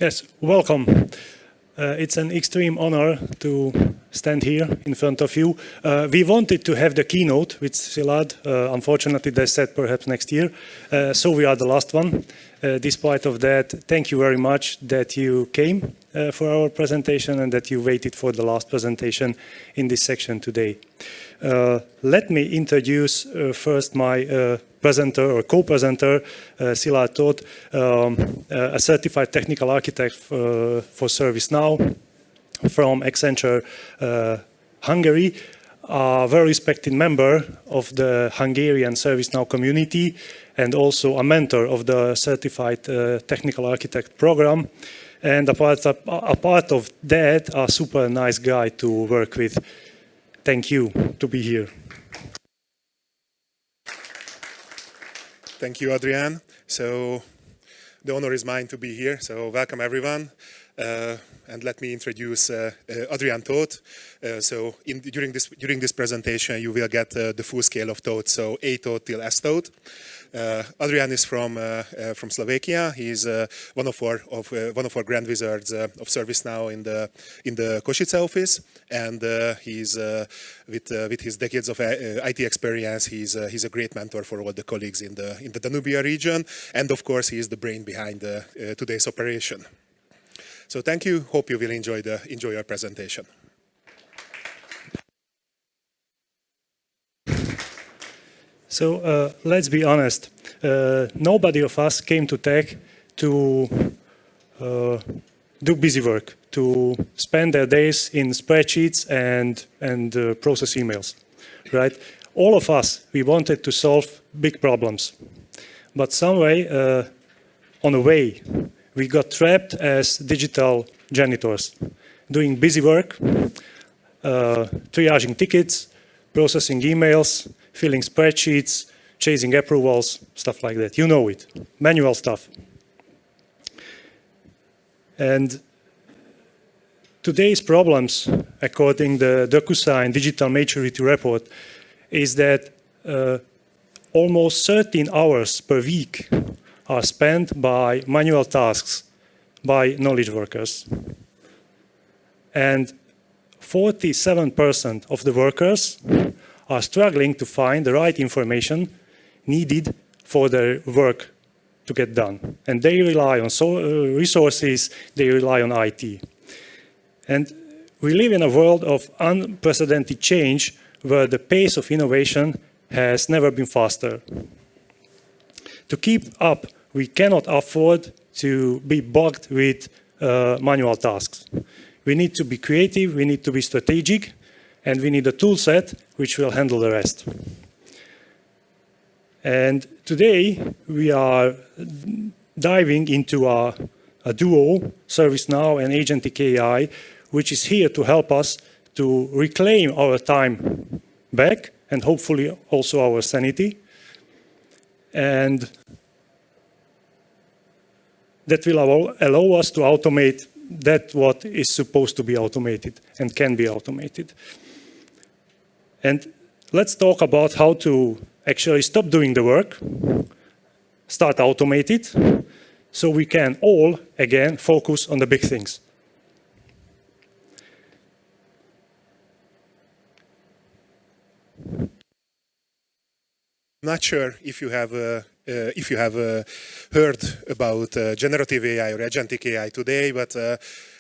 Yes, welcome. It's an extreme honor to stand here in front of you. We wanted to have the keynote with Szilard. Unfortunately, they said perhaps next year. So we are the last one. Despite of that, thank you very much that you came for our presentation and that you waited for the last presentation in this section today. Let me introduce first my presenter or co-presenter, Szilard Toth, a certified technical architect for ServiceNow from Accenture, Hungary, a very respected member of the Hungarian ServiceNow community and also a mentor of the certified technical architect program. And a part of that, a super nice guy to work with. Thank you to be here. Thank you, Adrian. So the honor is mine to be here. So welcome, everyone. And let me introduce Adrian Toth. During this presentation, you will get the full scale of Toth, so A Toth till S Toth. Adrian is from Slovakia. He's one of our grand wizards of ServiceNow in the Košice office, and he's with his decades of IT experience, he's a great mentor for all the colleagues in the Danubia region, and of course he is the brain behind today's operation. So thank you. Hope you will enjoy our presentation. So let's be honest. Nobody of us came to tech to do busy work, to spend their days in spreadsheets and process emails, right? All of us, we wanted to solve big problems, but some way, on a way, we got trapped as digital janitors, doing busy work, triaging tickets, processing emails, filling spreadsheets, chasing approvals, stuff like that. You know it, manual stuff. And today's problems, according to the DocuSign Digital Maturity Report, is that almost 13 hours per week are spent by manual tasks by knowledge workers. And 47% of the workers are struggling to find the right information needed for their work to get done. And they rely on resources, they rely on IT. And we live in a world of unprecedented change where the pace of innovation has never been faster. To keep up, we cannot afford to be bogged with manual tasks. We need to be creative, we need to be strategic, and we need a tool set which will handle the rest. And today, we are diving into a duo, ServiceNow and Agentic AI, which is here to help us to reclaim our time back and hopefully also our sanity. And that will allow us to automate that what is supposed to be automated and can be automated. And let's talk about how to actually stop doing the work, start automate it, so we can all, again, focus on the big things. Not sure if you have heard about generative AI or agentic AI today, but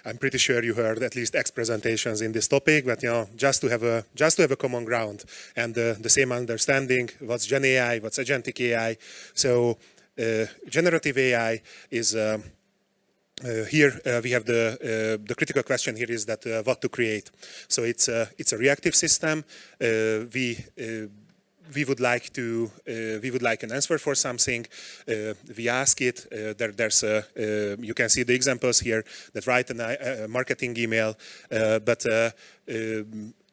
I'm pretty sure you heard at least X presentations in this topic. But just to have a common ground and the same understanding, what's Gen AI, what's agentic AI. So generative AI is here we have the critical question here is that what to create. So it's a reactive system. We would like an answer for something. We ask it. You can see the examples here that write a marketing email, but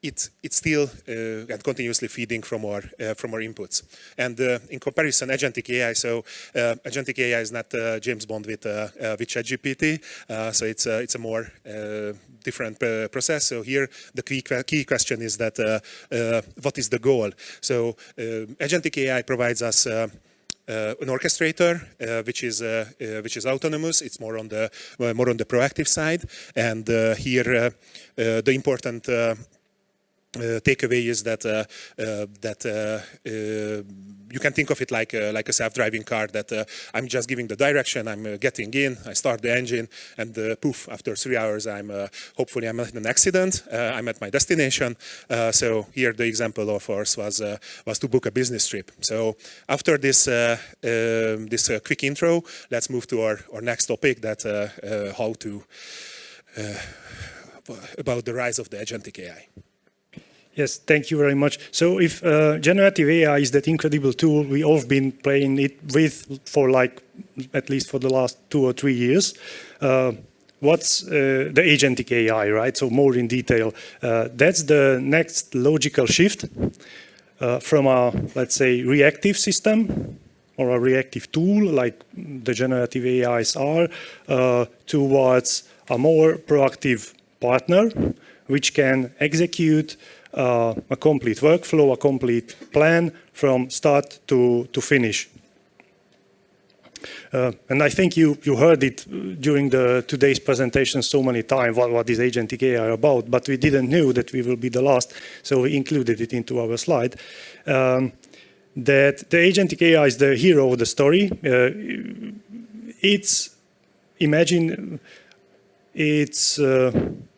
it's still and continuously feeding from our inputs. And in comparison, agentic AI. So agentic AI is not James Bond with ChatGPT. So it's a more different process. So here the key question is that what is the goal? So agentic AI provides us an orchestrator, which is autonomous. It's more on the proactive side, and here the important takeaway is that you can think of it like a self-driving car, that I'm just giving the direction, I'm getting in, I start the engine, and poof, after 3 hours, hopefully I'm not in an accident, I'm at my destination. So here the example of ours was to book a business trip. So after this quick intro, let's move to our next topic, that about the rise of the agentic AI. Yes, thank you very much. So if generative AI is that incredible tool we all have been playing it with for at least for the last 2 or 3 years, what's the agentic AI, right? So more in detail, that's the next logical shift from a, let's say, reactive system or a reactive tool like the generative AIs are, towards a more proactive partner which can execute a complete workflow, a complete plan from start to finish. And I think you heard it during today's presentation so many times, what is agentic AI about, but we didn't know that we will be the last, so we included it into our slide. That the agentic AI is the hero of the story.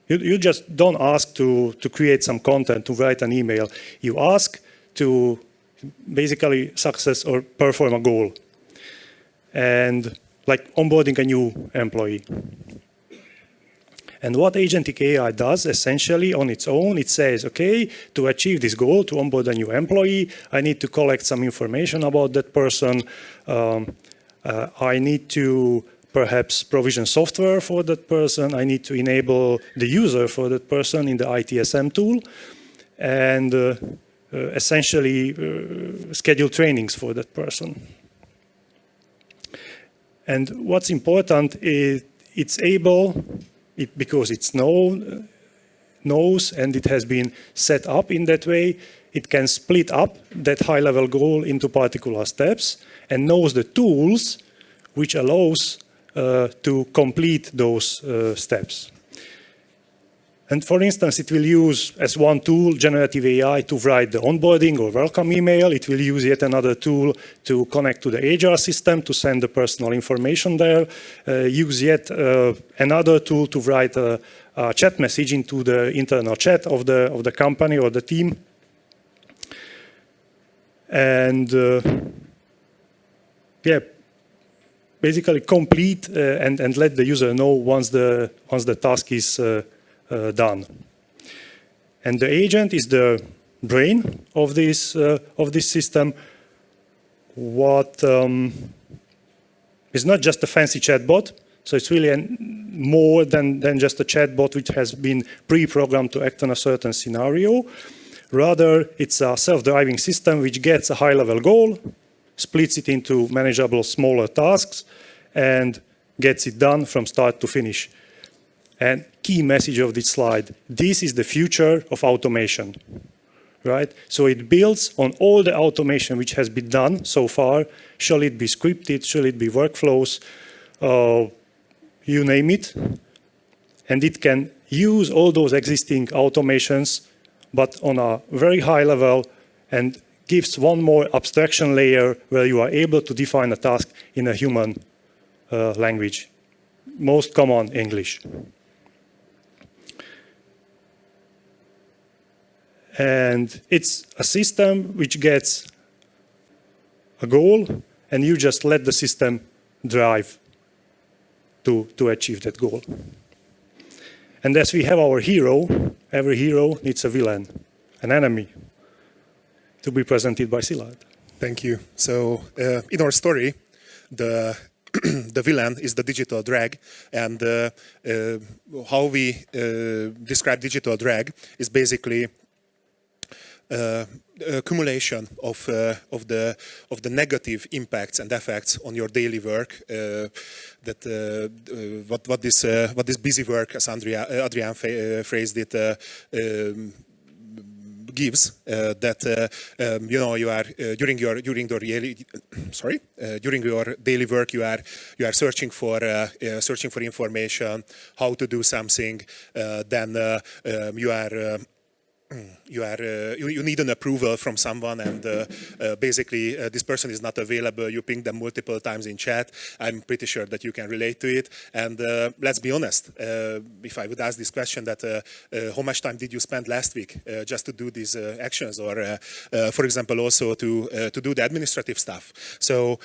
You just don't ask to create some content, to write an email. You ask to basically success or perform a goal. And like onboarding a new employee. And what agentic AI does essentially on its own, it says, okay, to achieve this goal, to onboard a new employee, I need to collect some information about that person. I need to perhaps provision software for that person. I need to enable the user for that person in the ITSM tool, and essentially schedule trainings for that person. And what's important is it's able, because it's knows and it has been set up in that way, it can split up that high-level goal into particular steps and knows the tools which allows to complete those steps. And for instance, it will use as one tool generative AI to write the onboarding or welcome email. It will use yet another tool to connect to the HR system to send the personal information there. Use yet another tool to write a chat message into the internal chat of the company or the team. And yeah, basically complete and let the user know once the task is done. And the agent is the brain of this system. What is not just a fancy chatbot, so it's really more than just a chatbot which has been pre-programmed to act on a certain scenario. Rather, it's a self-driving system which gets a high-level goal, splits it into manageable smaller tasks, and gets it done from start to finish. And key message of this slide, this is the future of automation, right? So it builds on all the automation which has been done so far. Shall it be scripted? Shall it be workflows? You name it. And it can use all those existing automations, but on a very high level, and gives one more abstraction layer where you are able to define a task in a human language, most common English. And it's a system which gets a goal, and you just let the system drive to achieve that goal. And as we have our hero, every hero needs a villain, an enemy, to be presented by Szilard. Thank you. So in our story, the villain is the digital drag, and how we describe digital drag is basically accumulation of the negative impacts and effects on your daily work. What this busy work, as Adrian phrased it, gives that you know, you are during your daily work you are searching for information, how to do something, then you need an approval from someone, and basically this person is not available. You ping them multiple times in chat. I'm pretty sure that you can relate to it. And let's be honest, if I would ask this question, that how much time did you spend last week just to do these actions, or for example also to do the administrative stuff. So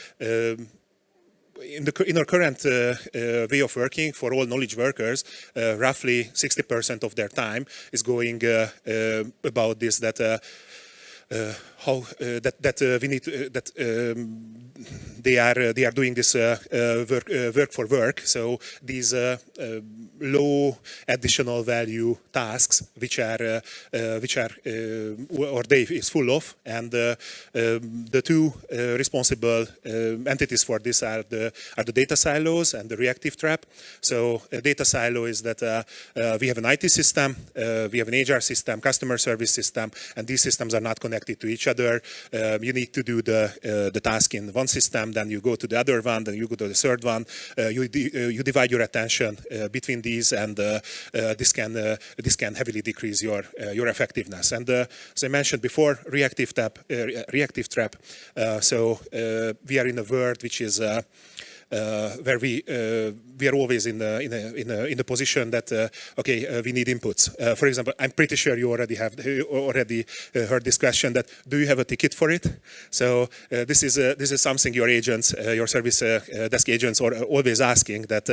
in our current way of working, for all knowledge workers, roughly 60% of their time is going about this, that we need to, that they are doing this work for work. So these low additional value tasks, which are or they is full of, and the two responsible entities for this are the data silos and the reactive trap. So a data silo is that we have an IT system, we have an HR system, customer service system, and these systems are not connected to each other. You need to do the task in one system, then you go to the other one, then you go to the third one. You divide your attention between these, and this can heavily decrease your effectiveness. And as I mentioned before, reactive trap. So we are in a world which is where we are always in the position that okay, we need inputs. For example, I'm pretty sure you already heard this question, that do you have a ticket for it? So this is something your agents, your service desk agents are always asking, that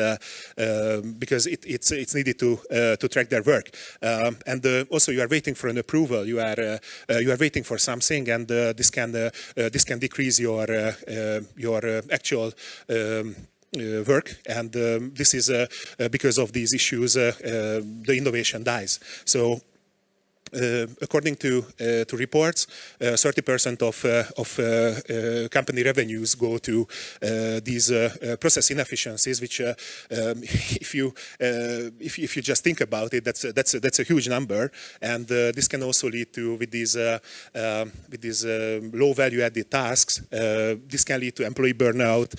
because it's needed to track their work. And also you are waiting for an approval. You are waiting for something, and this can decrease your actual work, and this is because of these issues the innovation dies. So according to reports, 30% of company revenues go to these process inefficiencies, with if you just think about it, that's a huge number, and this can also lead to, with these low value added tasks, this can lead to employee burnout.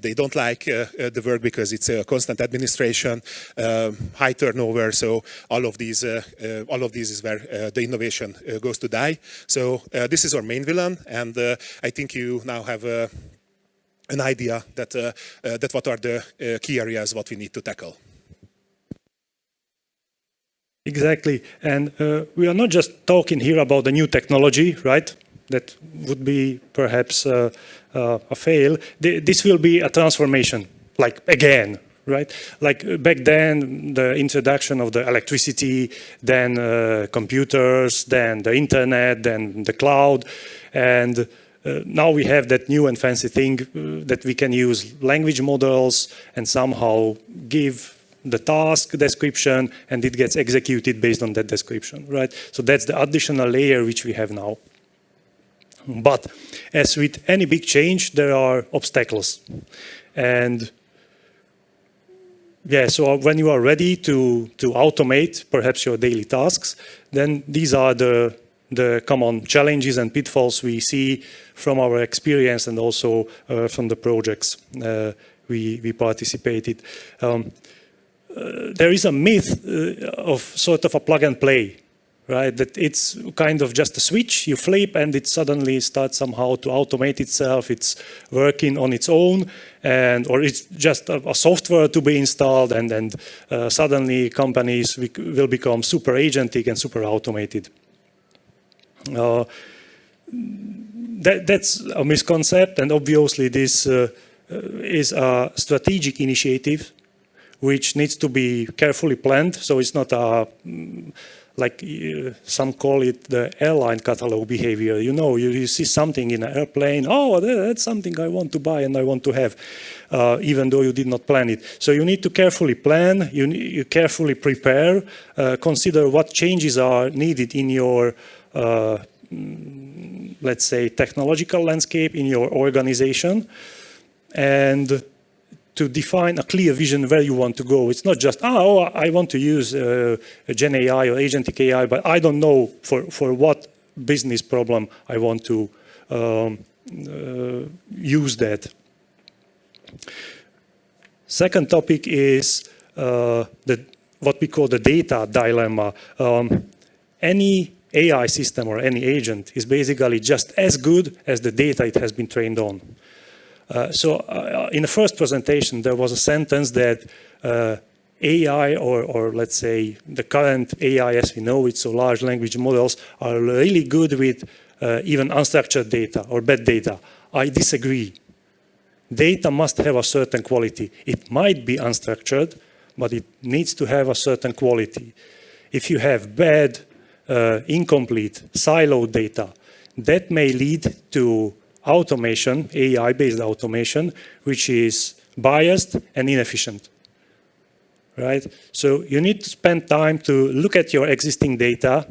They don't like the work because it's a constant administration, high turnover. So all of these is where the innovation goes to die. So this is our main villain, and I think you now have an idea that what are the key areas what we need to tackle. Exactly, and we are not just talking here about the new technology, right? That would be perhaps a fail. This will be a transformation, like again. Right, like back then, the introduction of the electricity, then computers, then the internet, then the cloud, and now we have that new and fancy thing that we can use language models and somehow give the task description, and it gets executed based on that description, right? So that's the additional layer which we have now. But as with any big change, there are obstacles, and yeah, so when you are ready to automate perhaps your daily tasks, then these are the common challenges and pitfalls we see from our experience, and also from the projects we participated. There is a myth of sort of a plug and play, right? That it's kind of just a switch, you flip, and it suddenly starts somehow to automate itself. It's working on its own, or it's just a software to be installed, and suddenly companies will become super agentic and super automated. That's a misconception, and obviously this is a strategic initiative which needs to be carefully planned. So it's not a like some call it the airline catalog behavior. You know, you see something in an airplane, oh, that's something I want to buy and I want to have, even though you did not plan it. So you need to carefully plan, you carefully prepare, consider what changes are needed in your, let's say, technological landscape, in your organization, and to define a clear vision where you want to go. It's not just, oh, I want to use Gen AI or Agentic AI, but I don't know for what business problem I want to use that. Second topic is what we call the data dilemma. Any AI system or any agent is basically just as good as the data it has been trained on. In the first presentation, there was a sentence that AI, or let's say the current AI as we know it, so large language models, are really good with even unstructured data or bad data. I disagree. Data must have a certain quality. It might be unstructured, but it needs to have a certain quality. If you have bad, incomplete, siloed data, that may lead to automation, AI-based automation, which is biased and inefficient, right? So you need to spend time to look at your existing data,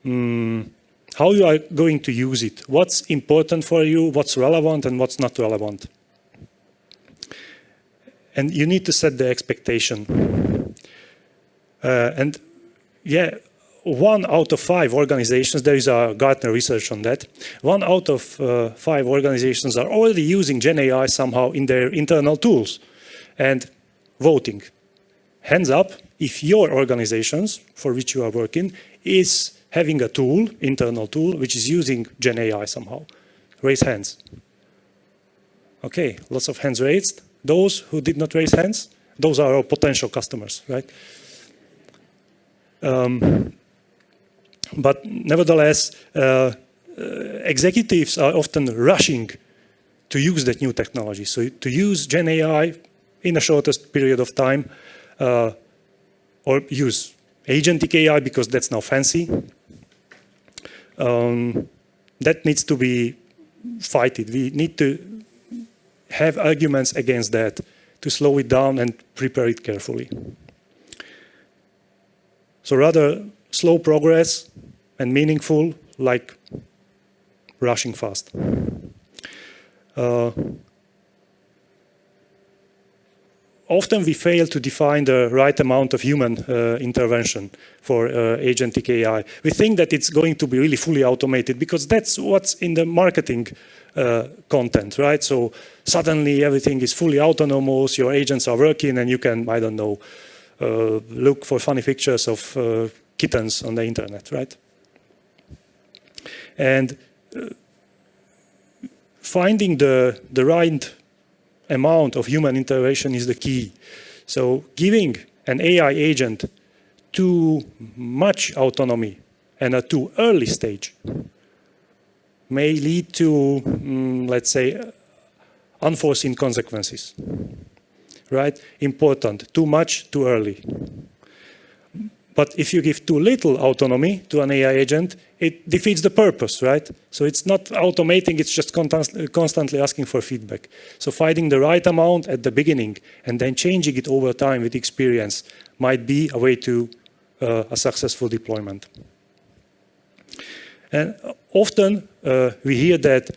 how you are going to use it, what's important for you, what's relevant and what's not relevant. And you need to set the expectation. And yeah, 1 out of 5 organizations, there is a Gartner research on that, 1 out of 5 organizations are already using Gen AI somehow in their internal tools and voting. Hands up if your organizations for which you are working is having a tool, internal tool, which is using Gen AI somehow. Raise hands. Okay, lots of hands raised. Those who did not raise hands, those are our potential customers, right? But nevertheless, executives are often rushing to use that new technology. So to use Gen AI in the shortest period of time, or use Agentic AI because that's now fancy. That needs to be fighted. We need to have arguments against that to slow it down and prepare it carefully. So rather slow progress and meaningful, like rushing fast. Often we fail to define the right amount of human intervention for Agentic AI. We think that it's going to be really fully automated because that's what's in the marketing content, right? So suddenly everything is fully autonomous, your agents are working and you can, I don't know, look for funny pictures of kittens on the internet, right? And finding the right amount of human intervention is the key. So giving an AI agent too much autonomy and a too early stage may lead to, let's say, unforeseen consequences, right? Important, too much, too early. But if you give too little autonomy to an AI agent, it defeats the purpose, right? So it's not automating, it's just constantly asking for feedback. So finding the right amount at the beginning and then changing it over time with experience might be a way to a successful deployment. And often we hear that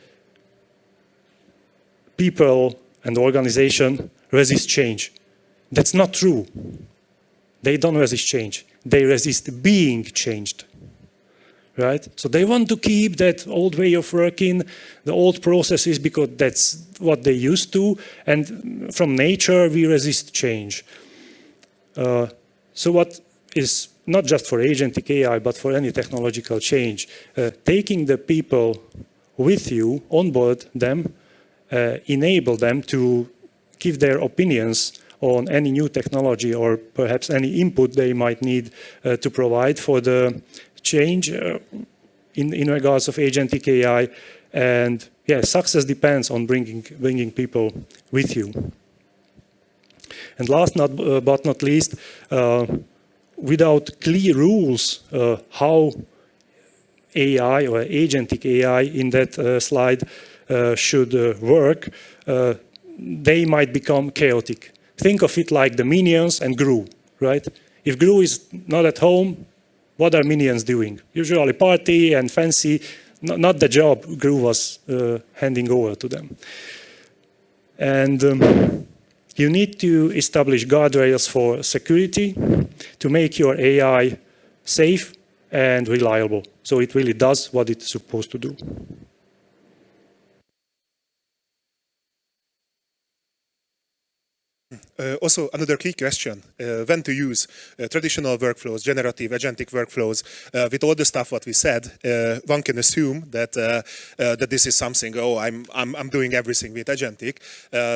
people and organization resist change. That's not true. They don't resist change. They resist being changed, right? So they want to keep that old way of working, the old processes, because that's what they used to. And from nature, we resist change. So what is not just for Agentic AI, but for any technological change, taking the people with you, onboard them, enable them to give their opinions on any new technology or perhaps any input they might need to provide for the change in regards of Agentic AI. And yeah, success depends on bringing people with you. And last but not least, without clear rules how AI or Agentic AI in that slide should work, they might become chaotic. Think of it like the minions and Gru, right? If Gru is not at home, what are minions doing? Usually party and fancy, not the job Gru was handing over to them. And you need to establish guardrails for security to make your AI safe and reliable, so it really does what it's supposed to do. Also, another key question, when to use traditional workflows, generative, agentic workflows. With all the stuff what we said, one can assume that that this is something, oh, I'm doing everything with agentic,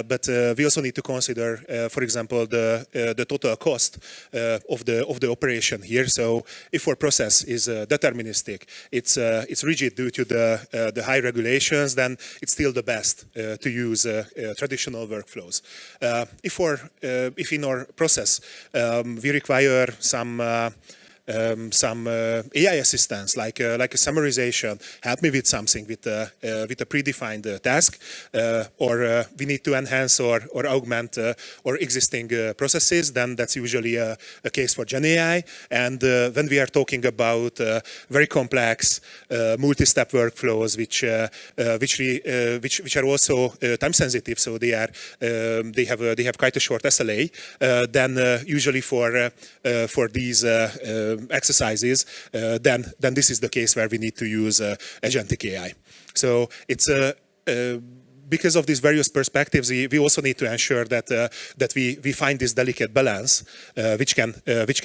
but we also need to consider, for example, the total cost of the operation here. So if our process is deterministic, it's rigid due to the high regulations, then it's still the best to use traditional workflows. If in our process we require some AI assistance, like a summarization, help me with something with a predefined task, or we need to enhance or augment our existing processes, then that's usually a case for Gen AI. And when we are talking about very complex multi-step workflows, which are also time sensitive, so they have quite a short SLA, then usually for these exercises, then this is the case where we need to use agentic AI. So it's because of these various perspectives, we also need to ensure that we find this delicate balance, which can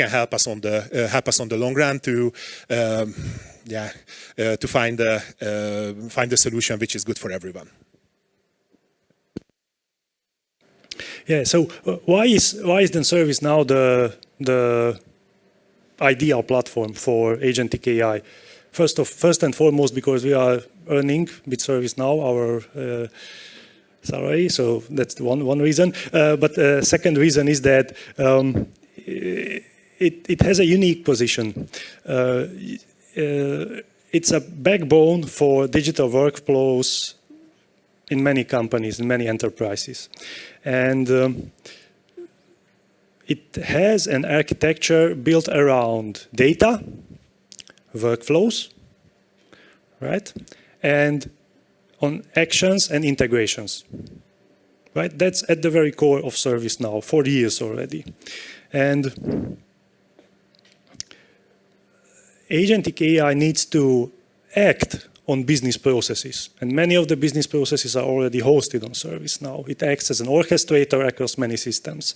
help us on the long run to find a solution which is good for everyone. Yeah. So why is then ServiceNow the ideal platform for agentic AI? First and foremost, because we are earning with ServiceNow our salary, so that's the one reason. But the second reason is that it has a unique position. It's a backbone for digital workflows in many companies, in many enterprises, and it has an architecture built around data, workflows, right? And on actions and integrations, right? That's at the very core of ServiceNow for years already. And agentic AI needs to act on business processes. And many of the business processes are already hosted on ServiceNow. It acts as an orchestrator across many systems.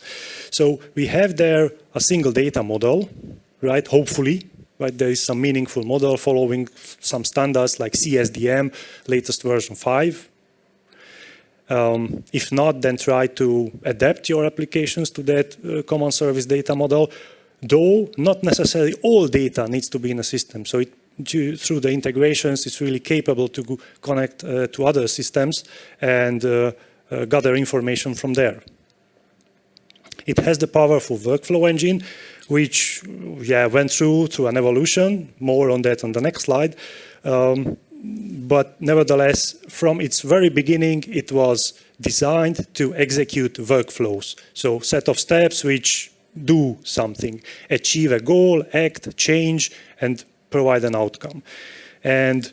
So we have there a single data model, right? Hopefully, right? There is some meaningful model following some standards like CSDM, latest version 5. If not, then try to adapt your applications to that common service data model. Though not necessarily all data needs to be in a system. So through the integrations, it's really capable to connect to other systems and gather information from there. It has the powerful workflow engine, which went through an evolution. More on that on the next slide. But nevertheless, from its very beginning, it was designed to execute workflows. So set of steps which do something, achieve a goal, act, change, and provide an outcome. And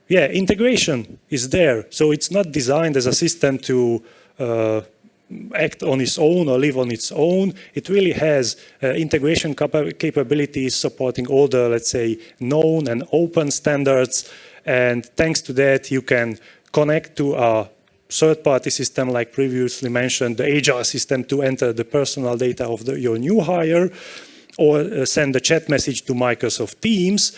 integration is there. So it's not designed as a system to act on its own or live on its own. It really has integration capabilities supporting all the, let's say, known and open standards. And thanks to that, you can connect to a third-party system, like previously mentioned, the HR system to enter the personal data of your new hire, or send a chat message to Microsoft Teams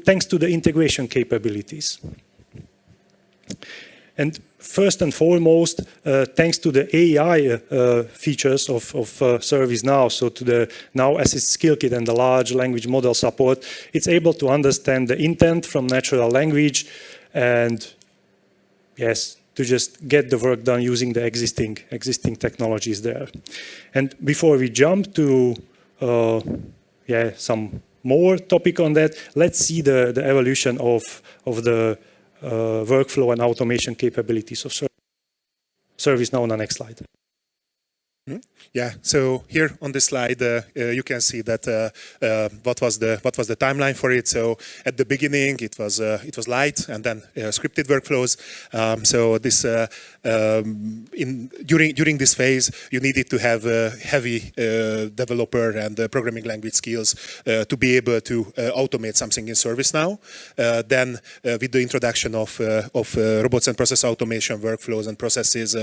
thanks to the integration capabilities. And first and foremost, thanks to the AI features of ServiceNow, so to the Now Assist Skill Kit and the large language model support, it's able to understand the intent from natural language and, yes, to just get the work done using the existing technologies there. And before we jump to some more topic on that, let's see the evolution of the workflow and automation capabilities of ServiceNow on the next slide. Yeah, so here on this slide, you can see that what was the timeline for it. So at the beginning, it was light, and then scripted workflows. So this during this phase, you needed to have heavy developer and programming language skills to be able to automate something in ServiceNow. Then, with the introduction of robots and process automation workflows and processes,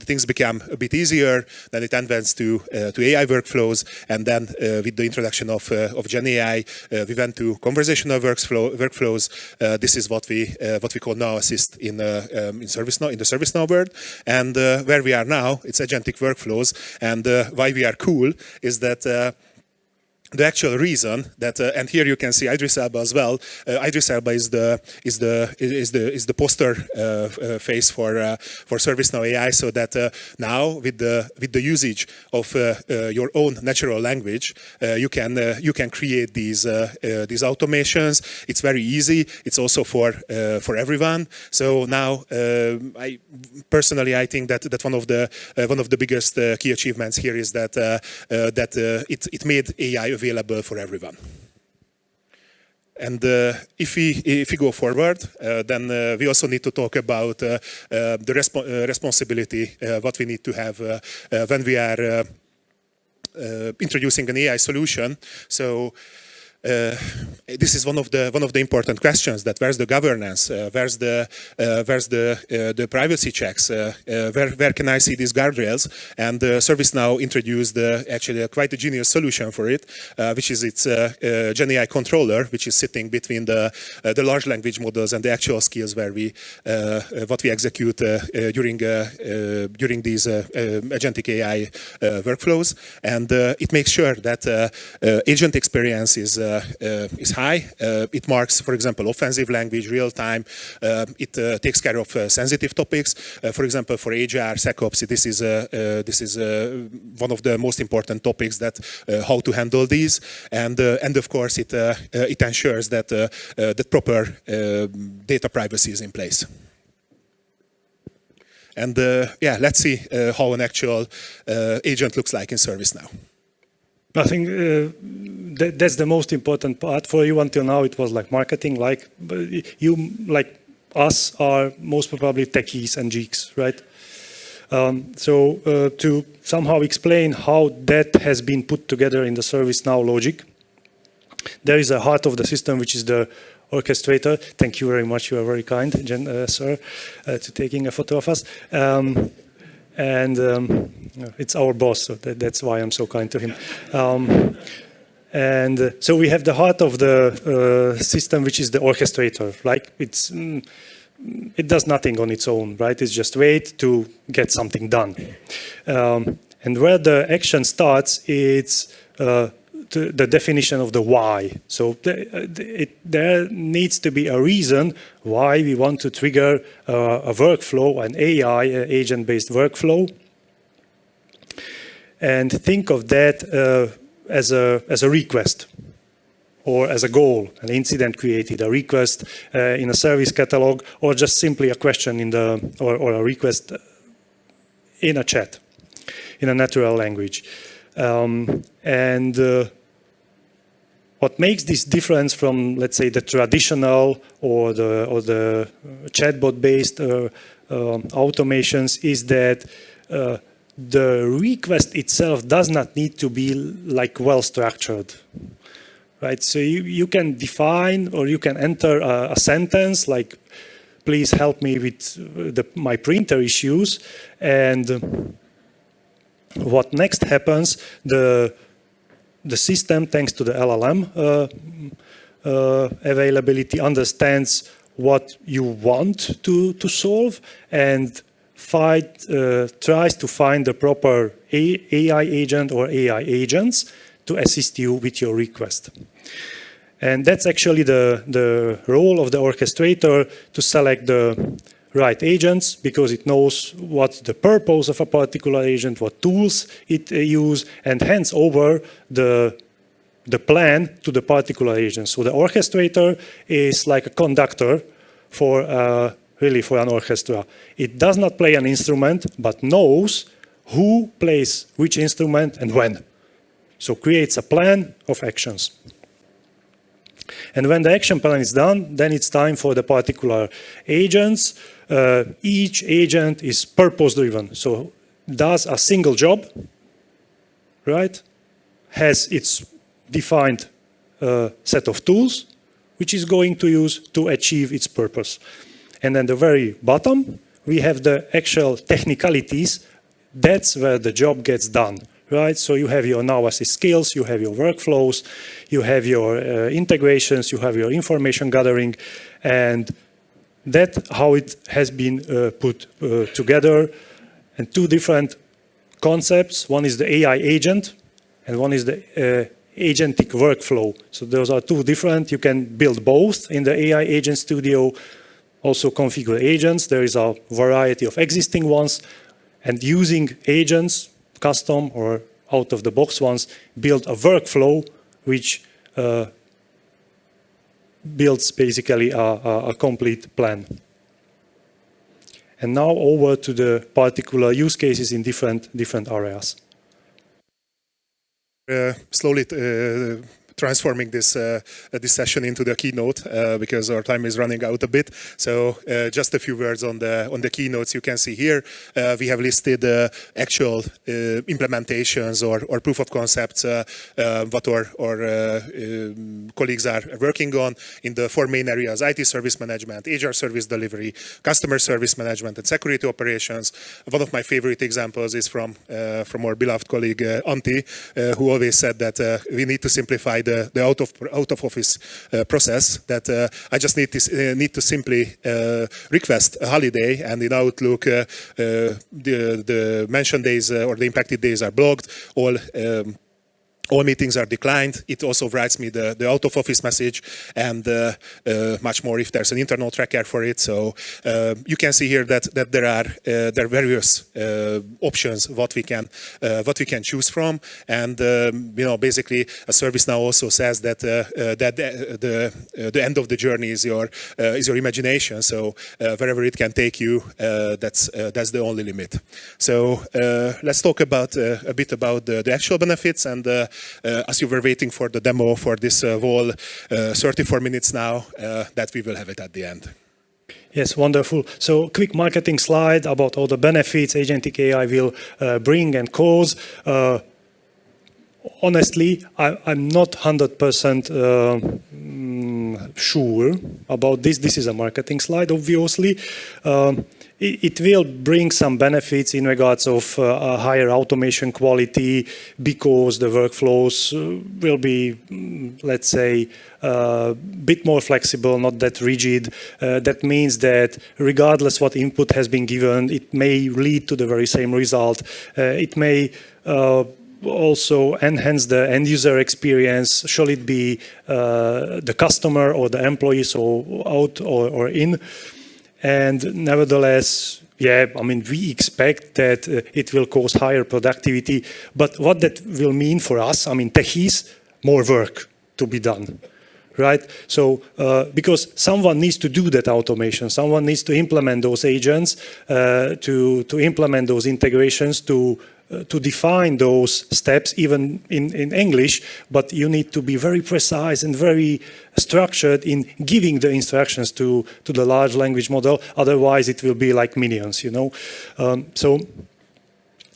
things became a bit easier. Then it advanced to AI workflows, and then with the introduction of Gen AI, we went to conversational workflows. This is what we call Now Assist in ServiceNow, in the ServiceNow world. And where we are now, it's agentic workflows. And why we are cool is that the actual reason that, and here you can see Idris Elba as well. Idris Elba is the poster face for ServiceNow AI. So that now with the usage of your own natural language, you can create these automations. It's very easy. It's also for everyone. So now, I think that one of the biggest key achievements here is that it made AI available for everyone. And if we go forward, then we also need to talk about the responsibility what we need to have when we are introducing an AI solution. So this is one of the important questions: that where's the governance, where's the privacy checks, where can I see these guardrails? And ServiceNow introduced actually quite a genius solution for it, which is its Gen AI controller, which is sitting between the large language models and the actual skills where what we execute during these agentic AI workflows, and it makes sure that agent experience is high. It marks, for example, offensive language, real time. It takes care of sensitive topics. For example, for HR, SecOps, this is one of the most important topics, that how to handle these. And of course, it ensures that that proper data privacy is in place. And yeah, let's see how an actual agent looks like in ServiceNow. I think that's the most important part for you. Until now, it was like marketing. Like you, like us, are most probably techies and geeks, right? So to somehow explain how that has been put together in the ServiceNow logic, there is a heart of the system, which is the orchestrator. Thank you very much. You are very kind, sir, to taking a photo of us. And it's our boss, so that's why I'm so kind to him. And so we have the heart of the system, which is the orchestrator. Like it does nothing on its own, right? It's just wait to get something done. And where the action starts, it's the definition of the why. So there needs to be a reason why we want to trigger a workflow, an AI agent-based workflow. And think of that as a request or as a goal, an incident created, a request in a service catalog, or just simply a question in or a request in a chat, in a natural language. What makes this difference from, let's say, the traditional or the chatbot-based automations is that the request itself does not need to be like well structured, right? So you can define or you can enter a sentence like, "Please help me with my printer issues," and what next happens? The system, thanks to the LLM availability, understands what you want to solve and tries to find the proper AI agent or AI agents to assist you with your request. And that's actually the role of the orchestrator, to select the right agents, because it knows what's the purpose of a particular agent, what tools it uses, and hands over the plan to the particular agent. So the orchestrator is like a conductor really for an orchestra. It does not play an instrument, but knows who plays which instrument and when. So creates a plan of actions. And when the action plan is done, then it's time for the particular agents. Each agent is purpose-driven, so does a single job, right? Has its defined set of tools, which is going to use to achieve its purpose. And then the very bottom, we have the actual technicalities. That's where the job gets done, right? So you have your analysis skills, you have your workflows, you have your integrations, you have your information gathering, and that's how it has been put together. And two different concepts. One is the AI agent, and one is the agentic workflow. So those are two different. You can build both in the AI Agent Studio, also configure agents. There is a variety of existing ones. And using agents, custom or out-of-the-box ones, build a workflow which builds basically a complete plan. And now over to the particular use cases in different areas. Slowly transforming this session into the keynote because our time is running out a bit. So just a few words on the keynotes you can see here. We have listed actual implementations or proof of concepts what our colleagues are working on in the four main areas: IT service management, HR service delivery, customer service management, and security operations. One of my favorite examples is from our beloved colleague Antti, who always said that we need to simplify the out of office process, that I just need to simply request a holiday, and in Outlook the mentioned days or the impacted days are blocked. All meetings are declined. It also writes me the out-of-office message, and much more if there's an internal tracker for it. So you can see here that there are various options what we can choose from, and basically a ServiceNow also says that the end of the journey is your imagination. So wherever it can take you, that's the only limit. So let's talk about a bit about the actual benefits, and as you were waiting for the demo for this whole 34 minutes now, that we will have it at the end. Yes, wonderful. So quick marketing slide about all the benefits Agentic AI will bring and cause. Honestly, I'm not 100% sure about this. This is a marketing slide, obviously. It will bring some benefits in regards of a higher automation quality, because the workflows will be, let's say, a bit more flexible, not that rigid. That means that regardless what input has been given, it may lead to the very same result. It may also enhance the end user experience, shall it be the customer or the employee, so out or in. And nevertheless, yeah, I mean, we expect that it will cause higher productivity. But what that will mean for us, I mean, techies, more work to be done, right? So because someone needs to do that automation, someone needs to implement those agents, to implement those integrations, to define those steps, even in English, but you need to be very precise and very structured in giving the instructions to the large language model. Otherwise, it will be like minions, you know. So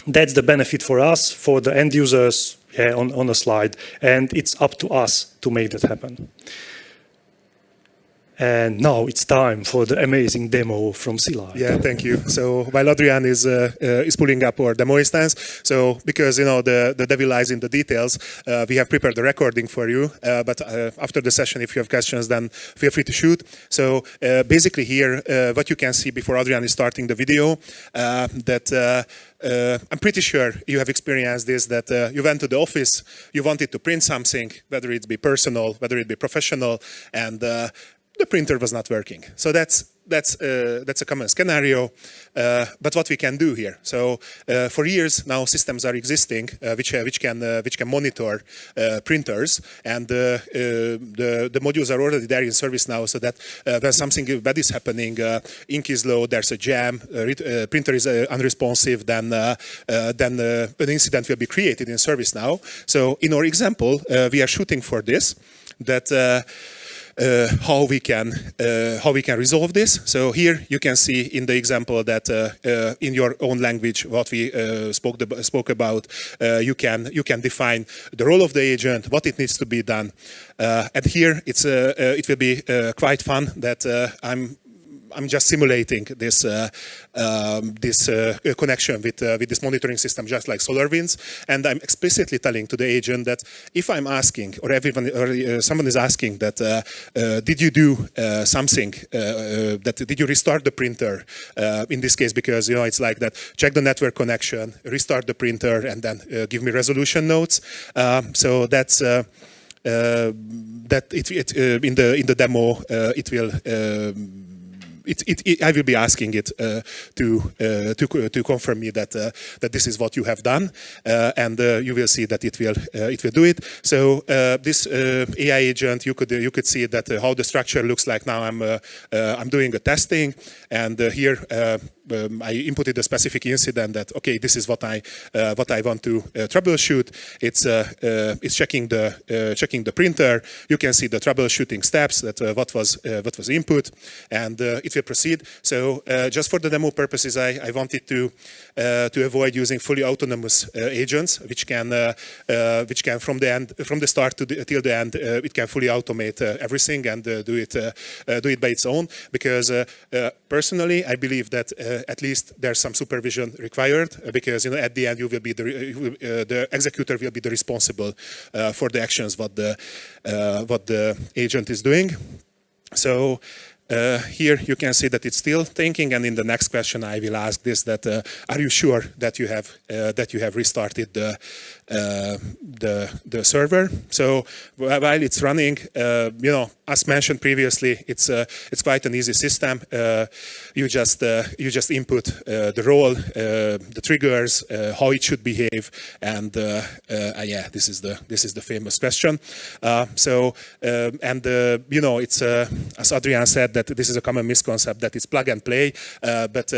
that's the benefit for us, for the end users, yeah, on the slide, and it's up to us to make that happen. And now it's time for the amazing demo from Szilard. Yeah, thank you. So while Adrian is pulling up our demo instance, so because the devil lies in the details, we have prepared the recording for you. But after the session, if you have questions, then feel free to shoot. So basically here, what you can see before Adrian is starting the video, that I'm pretty sure you have experienced this, that you went to the office, you wanted to print something, whether it be personal, whether it be professional, and the printer was not working. So that's a common scenario. But what we can do here? So for years now, systems are existing which can monitor printers, and the modules are already there in ServiceNow, so that when something bad is happening, ink is low, there's a jam, printer is unresponsive, then an incident will be created in ServiceNow. So in our example, we are shooting for this, that how we can resolve this. So here you can see in the example that in your own language what we spoke about, you can define the role of the agent, what it needs to be done, and here it will be quite fun that I'm just simulating this connection with this monitoring system, just like SolarWinds, and I'm explicitly telling to the agent that if I'm asking, or someone is asking that, did you do something? Did you restart the printer? In this case, because it's like that. Check the network connection, restart the printer, and then give me resolution notes. So that's. That in the demo it will. I will be asking it to confirm me that this is what you have done, and you will see that it will do it. So this AI agent, you could see that how the structure looks like now. I'm doing a testing, and here I inputted a specific incident that this is what I want to troubleshoot. It's checking the printer. You can see the troubleshooting steps that what was input, and it will proceed. So just for the demo purposes, I wanted to avoid using fully autonomous agents, which can from the start till the end, it can fully automate everything and do it by its own. Because personally, I believe that at least there's some supervision required, because at the end you will be the executor will be the responsible for the actions what the agent is doing. So here you can see that it's still thinking, and in the next question I will ask this: that are you sure that you have restarted the server? So while it's running, as mentioned previously, it's quite an easy system. You just input the role, the triggers, how it should behave, and yeah, this is the famous question. It's as Adrian said, that this is a common misconception that it's plug and play, but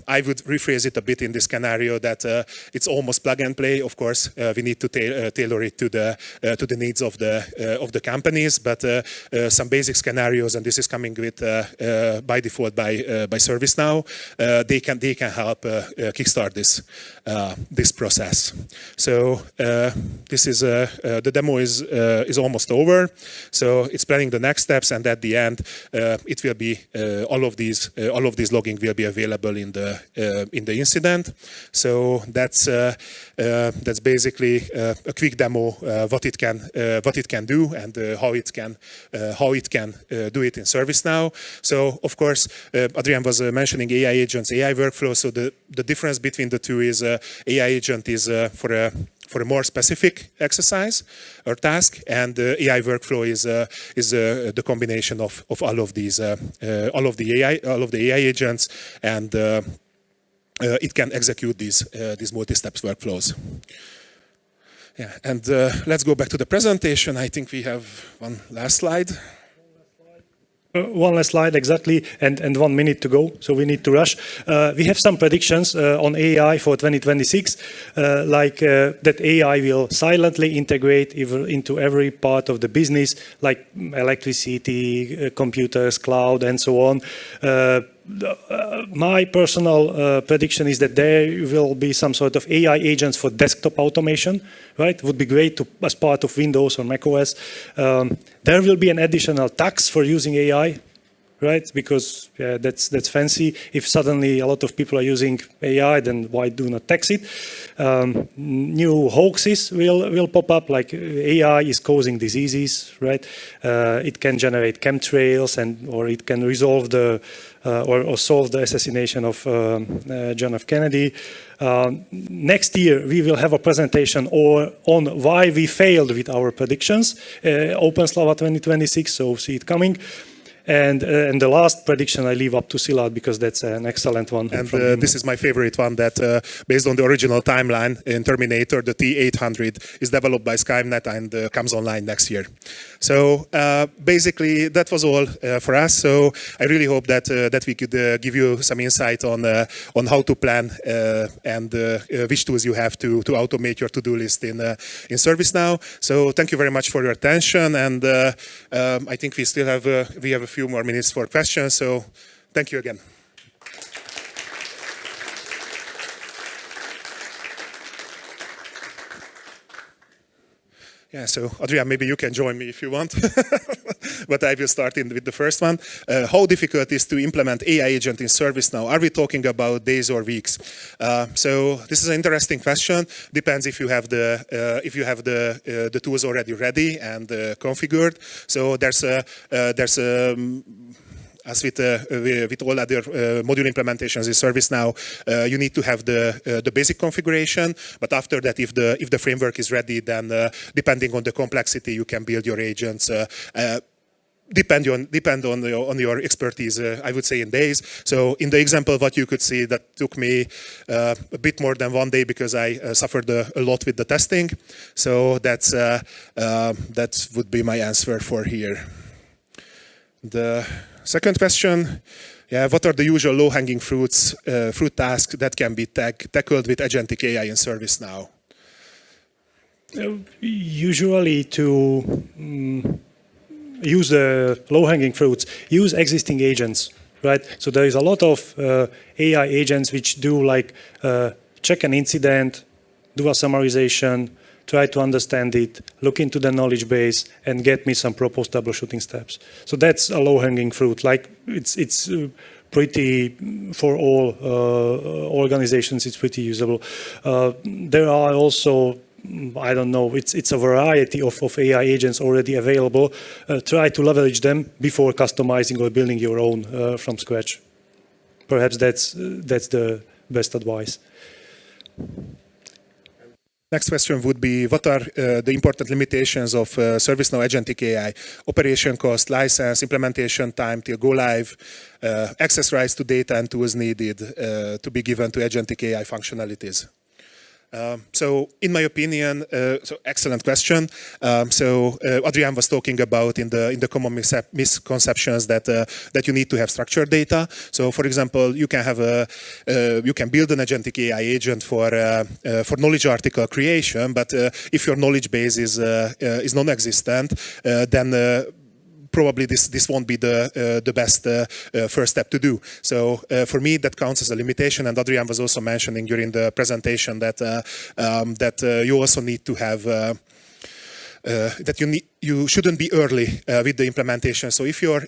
I would rephrase it a bit in this scenario that it's almost plug and play. Of course, we need to tailor it to the needs of the companies, but some basic scenarios, and this is coming with by default by ServiceNow. They can help kickstart this process. So this is the demo is almost over. So it's planning the next steps, and at the end, it will be all of these logging will be available in the incident. So that's basically a quick demo what it can do, and how it can do it in ServiceNow. So of course, Adrian was mentioning AI agents, AI workflow. So the difference between the two is AI agent is for a more specific exercise or task, and AI workflow is the combination of all of these all of the AI agents, and it can execute these multi-steps workflows. Yeah, and let's go back to the presentation. I think we have one last slide. One last slide, exactly, and 1 minute to go, so we need to rush. We have some predictions on AI for 2026, like that AI will silently integrate into every part of the business, like electricity, computers, cloud, and so on. My personal prediction is that there will be some sort of AI agents for desktop automation, right? Would be great as part of Windows or macOS. There will be an additional tax for using AI, right? Because that's fancy. If suddenly a lot of people are using AI, then why do not tax it? New hoaxes will pop up, like AI is causing diseases, right? It can generate chemtrails, or it can resolve or solve the assassination of John F. Kennedy. Next year, we will have a presentation on why we failed with our predictions, OpenSlava 2026, so see it coming. And the last prediction I leave up to Szilard because that's an excellent one. And this is my favorite one that based on the original timeline in Terminator, the T-800 is developed by Skynet and comes online next year. So basically that was all for us. So I really hope that that we could give you some insight on how to plan and which tools you have to automate your to-do list in ServiceNow. So thank you very much for your attention, and I think we still have a few more minutes for questions. So thank you again. Yeah, so Adrian, maybe you can join me if you want, but I will start with the first one. How difficult is to implement AI agent in ServiceNow? Are we talking about days or weeks? So this is an interesting question. Depends if you have the tools already ready and configured. So there's as with all other module implementations in ServiceNow, you need to have the basic configuration. But after that, if the framework is ready, then depending on the complexity, you can build your agents. Depend on your expertise, I would say in days. So in the example, what you could see that took me a bit more than 1 day because I suffered a lot with the testing. So that would be my answer for here. The second question, yeah, what are the usual low-hanging fruit tasks that can be tackled with Agentic AI in ServiceNow? Usually to use the low-hanging fruits, use existing agents, right? So there is a lot of AI agents which do like check an incident, do a summarization, try to understand it, look into the knowledge base, and get me some proposed troubleshooting steps. So that's a low-hanging fruit. Like it's pretty for all organizations. It's pretty usable. There are also, I don't know, it's a variety of AI agents already available. Try to leverage them before customizing or building your own from scratch. Perhaps that's the best advice. Next question would be, what are the important limitations of ServiceNow Agentic AI? Operation cost, license, implementation time till go live, access rights to data and tools needed to be given to Agentic AI functionalities. So in my opinion, so excellent question. So Adrian was talking about in the common misconceptions that you need to have structured data. So for example, you can have you can build an Agentic AI agent for knowledge article creation, but if your knowledge base is non-existent, then probably this won't be the best first step to do. So for me, that counts as a limitation. And Adrian was also mentioning during the presentation that you also need to have that you shouldn't be early with the implementation. So if your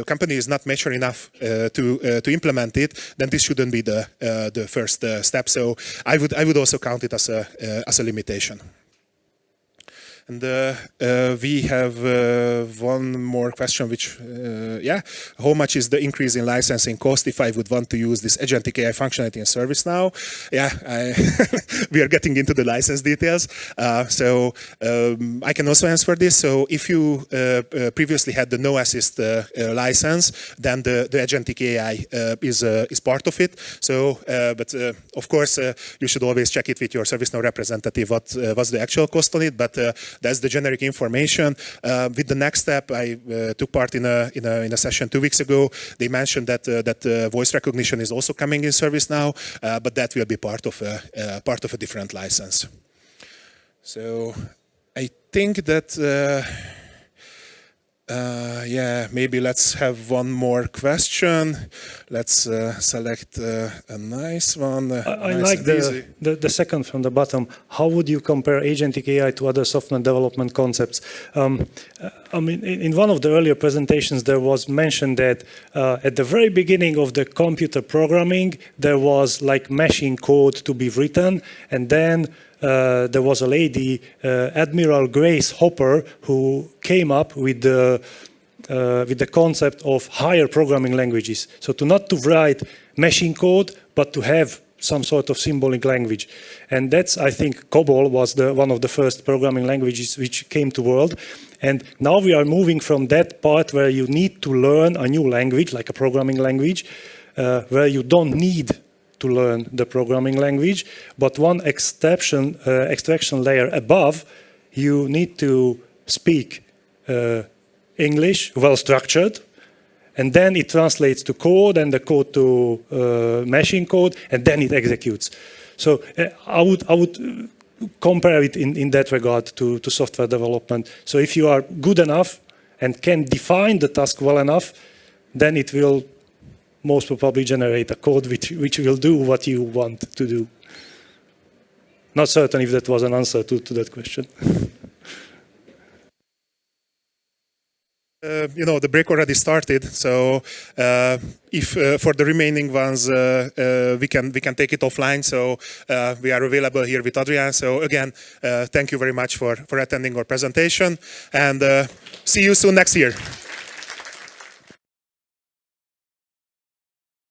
company is not mature enough to implement it, then this shouldn't be the first step. So I would also count it as a limitation. And we have one more question, which, yeah, how much is the increase in licensing cost if I would want to use this Agentic AI functionality in ServiceNow? Yeah, we are getting into the license details. So I can also answer this. So if you previously had the no assist license, then the Agentic AI is part of it. So, but of course, you should always check it with your ServiceNow representative what's the actual cost on it. But that's the generic information. With the next step, I took part in a session 2 weeks ago. They mentioned that voice recognition is also coming in ServiceNow, but that will be part of a different license. So I think that yeah, maybe let's have one more question. Let's select a nice one. I like the second from the bottom. How would you compare Agentic AI to other software development concepts? I mean, in one of the earlier presentations, there was mentioned that at the very beginning of the computer programming, there was like machine code to be written, and then there was a lady, Admiral Grace Hopper, who came up with the concept of higher programming languages. So not to write machine code, but to have some sort of symbolic language. And that's, I think, COBOL was one of the first programming languages which came to world. And now we are moving from that part where you need to learn a new language, like a programming language, where you don't need to learn the programming language, but one extraction layer above, you need to speak English, well-structured, and then it translates to code, and the code to machine code, and then it executes. So I would compare it in that regard to software development. So if you are good enough and can define the task well enough, then it will most probably generate a code which will do what you want to do. Not certain if that was an answer to that question. The break already started, so if for the remaining ones we can take it offline. So we are available here with Adrian. So again, thank you very much for attending our presentation, and see you soon next year.